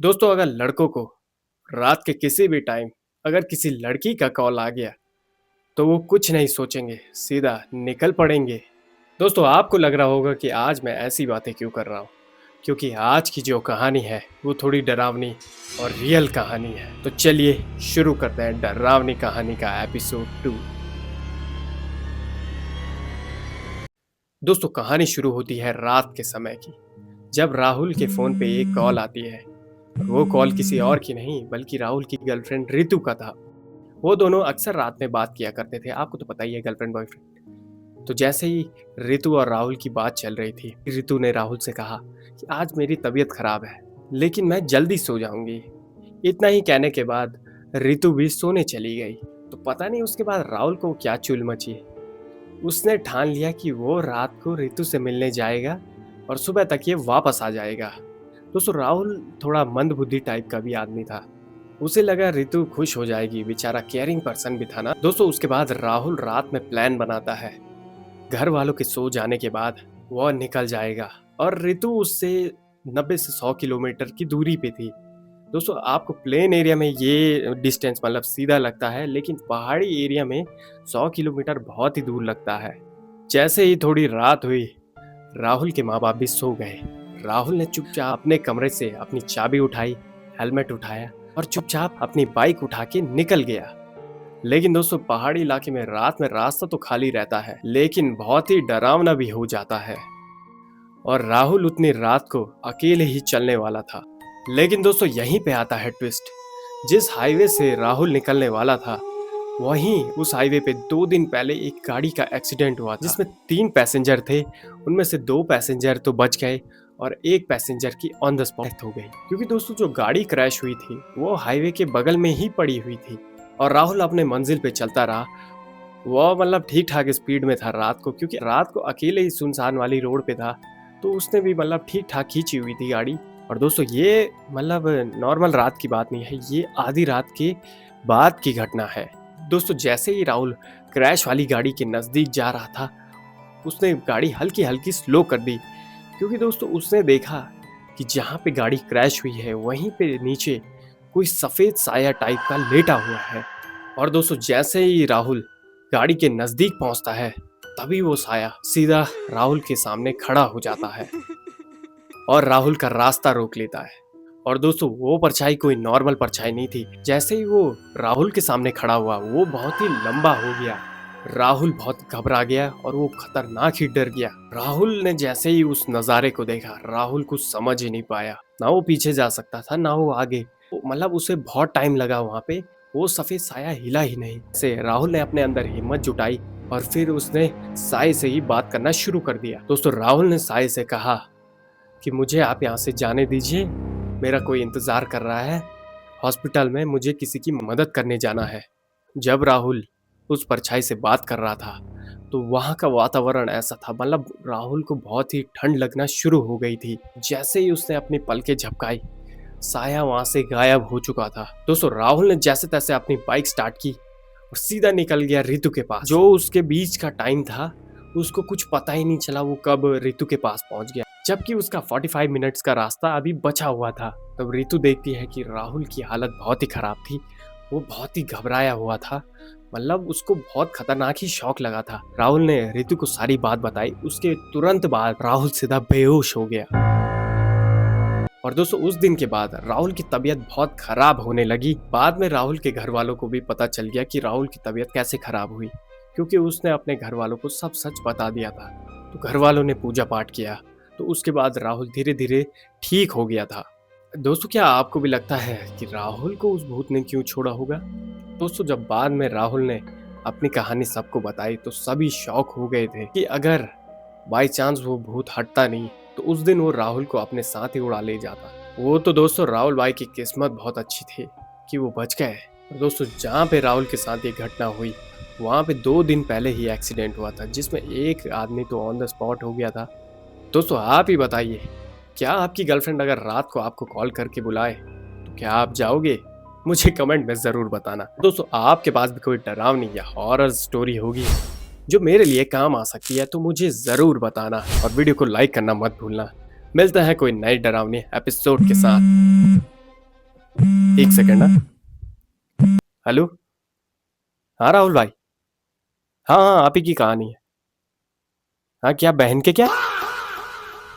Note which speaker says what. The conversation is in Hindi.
Speaker 1: दोस्तों, अगर लड़कों को रात के किसी भी टाइम अगर किसी लड़की का कॉल आ गया तो वो कुछ नहीं सोचेंगे, सीधा निकल पड़ेंगे। दोस्तों, आपको लग रहा होगा कि आज मैं ऐसी बातें क्यों कर रहा हूँ, क्योंकि आज की जो कहानी है वो थोड़ी डरावनी और रियल कहानी है। तो चलिए शुरू करते हैं डरावनी कहानी का एपिसोड 2। दोस्तों, कहानी शुरू होती है रात के समय की, जब राहुल के फोन पे एक कॉल आती है। और वो कॉल किसी और की नहीं बल्कि राहुल की गर्लफ्रेंड रितु का था। वो दोनों अक्सर रात में बात किया करते थे, आपको तो पता ही है, गर्लफ्रेंड बॉयफ्रेंड। तो जैसे ही रितु और राहुल की बात चल रही थी, रितु ने राहुल से कहा कि आज मेरी तबीयत खराब है लेकिन मैं जल्दी सो जाऊंगी। इतना ही कहने के बाद रितु भी सोने चली गई। तो पता नहीं उसके बाद राहुल को क्या चुल मची। उसने ठान लिया कि वो रात को रितु से मिलने जाएगा और सुबह तक ये वापस आ जाएगा। दोस्तों, राहुल थोड़ा मंदबुद्धि टाइप का भी आदमी था। उसे लगा रितु खुश हो जाएगी, बेचारा केयरिंग पर्सन भी था ना। दोस्तों, उसके बाद राहुल रात में प्लान बनाता है। घर वालों के सो जाने के बाद वो निकल जाएगा और रितु उससे 90 से 100 किलोमीटर की दूरी पे थी। दोस्तों, आपको प्लेन एरिया में ये डिस्टेंस मतलब सीधा लगता है, लेकिन पहाड़ी एरिया में 100 किलोमीटर बहुत ही दूर लगता है। जैसे ही थोड़ी रात हुई, राहुल के माँ बाप भी सो गए। राहुल ने चुपचाप अपने कमरे से अपनी चाबी उठाई, हेलमेट उठाया और चुपचाप अपनी बाइक उठा के निकल गया। लेकिन दोस्तों, पहाड़ी इलाके में रात में रास्ता तो खाली रहता है लेकिन बहुत ही डरावना भी हो जाता है। और राहुल उतनी रात को अकेले ही चलने वाला था। लेकिन दोस्तों, यहीं पे आता है ट्विस्ट। जिस हाईवे से राहुल निकलने वाला था, वहीं उस हाईवे पे 2 दिन पहले एक गाड़ी का एक्सीडेंट हुआ था, जिसमें 3 पैसेंजर थे। उनमें से 2 पैसेंजर तो बच गए और एक पैसेंजर की ऑन द स्पॉट डेथ हो गई। क्योंकि दोस्तों, जो गाड़ी क्रैश हुई थी वो हाईवे के बगल में ही पड़ी हुई थी और राहुल अपने मंजिल पे चलता रहा। वो मतलब ठीक ठाक स्पीड में था रात को, क्योंकि रात को अकेले ही सुनसान वाली रोड पे था। तो उसने भी मतलब ठीक ठाक खींची हुई थी गाड़ी। और दोस्तों, ये मतलब नॉर्मल रात की बात नहीं है, ये आधी रात के बाद की घटना है। दोस्तों, जैसे ही राहुल क्रैश वाली गाड़ी के नज़दीक जा रहा था, उसने गाड़ी हल्की हल्की स्लो कर दी। क्योंकि दोस्तों, उसने देखा कि जहाँ पे गाड़ी क्रैश हुई है वहीं पे नीचे कोई सफ़ेद साया टाइप का लेटा हुआ है। और दोस्तों, जैसे ही राहुल गाड़ी के नज़दीक पहुँचता है, तभी वो साया सीधा राहुल के सामने खड़ा हो जाता है और राहुल का रास्ता रोक लेता है। और दोस्तों, वो परछाई कोई नॉर्मल परछाई नहीं थी। जैसे ही वो राहुल के सामने खड़ा हुआ, वो बहुत ही लंबा हो गया। राहुल बहुत घबरा गया और वो खतरनाक ही डर गया। राहुल ने जैसे ही उस नज़ारे को देखा, राहुल कुछ समझ ही नहीं पाया। ना वो पीछे जा सकता था ना वो आगे। मतलब उसे बहुत टाइम लगा वहां पे। वो सफेद साया हिला ही नहीं। से राहुल ने अपने अंदर हिम्मत जुटाई और फिर उसने साय से ही बात करना शुरू कर दिया। दोस्तों, राहुल ने साय से कहा कि मुझे आप यहाँ से जाने दीजिए, मेरा कोई इंतज़ार कर रहा है हॉस्पिटल में, मुझे किसी की मदद करने जाना है। जब राहुल उस परछाई से बात कर रहा था तो वहाँ का वातावरण ऐसा था, मतलब राहुल को बहुत ही ठंड लगना शुरू हो गई थी। जैसे ही उसने अपनी पलकें झपकाई, साया वहाँ से गायब हो चुका था। दोस्तों, राहुल ने जैसे तैसे अपनी बाइक स्टार्ट की और सीधा निकल गया रितु के पास। जो उसके बीच का टाइम था, उसको कुछ पता ही नहीं चला वो कब रितु के पास पहुंच गया, जबकि उसका 45 मिनट्स का रास्ता अभी बचा हुआ था। तब रितु देखती है कि राहुल की हालत बहुत ही खराब थी। वो बहुत ही घबराया हुआ था, मतलब उसको बहुत खतरनाक ही शौक लगा था। राहुल ने रितु को सारी बात बताई। उसके तुरंत बाद राहुल सीधा बेहोश हो गया। और दोस्तों, उस दिन के बाद राहुल की तबीयत बहुत खराब होने लगी। बाद में राहुल के घर वालों को भी पता चल गया कि राहुल की तबीयत कैसे खराब हुई, क्योंकि उसने अपने घर वालों को सब सच बता दिया था। तो घर वालों ने पूजा पाठ किया, तो उसके बाद राहुल धीरे धीरे ठीक हो गया था। दोस्तों, क्या आपको भी लगता है कि राहुल को उस भूत ने क्यों छोड़ा होगा? दोस्तों, जब बाद में राहुल ने अपनी कहानी सबको बताई तो सभी शॉक हो गए थे कि अगर बाई चांस वो भूत हटता नहीं तो उस दिन वो राहुल को अपने साथ ही उड़ा ले जाता। वो तो दोस्तों, राहुल भाई की किस्मत बहुत अच्छी थी कि वो बच गए। और दोस्तों, जहाँ पे राहुल के साथ ये घटना हुई, वहाँ पे 2 दिन पहले ही एक्सीडेंट हुआ था, जिसमें एक आदमी तो ऑन द स्पॉट हो गया था। दोस्तों, आप ही बताइए, क्या आपकी गर्लफ्रेंड अगर रात को आपको कॉल करके बुलाए तो क्या आप जाओगे? मुझे कमेंट में ज़रूर बताना। दोस्तों, आपके पास भी कोई डरावनी या हॉरर स्टोरी होगी जो मेरे लिए काम आ सकती है तो मुझे ज़रूर बताना और वीडियो को लाइक करना मत भूलना। मिलता है कोई नई डरावनी एपिसोड के साथ। एक सेकंड ना। हेलो। हाँ राहुल भाई। हाँ हाँ, आप ही की कहानी है। हाँ, क्या बहन के क्या?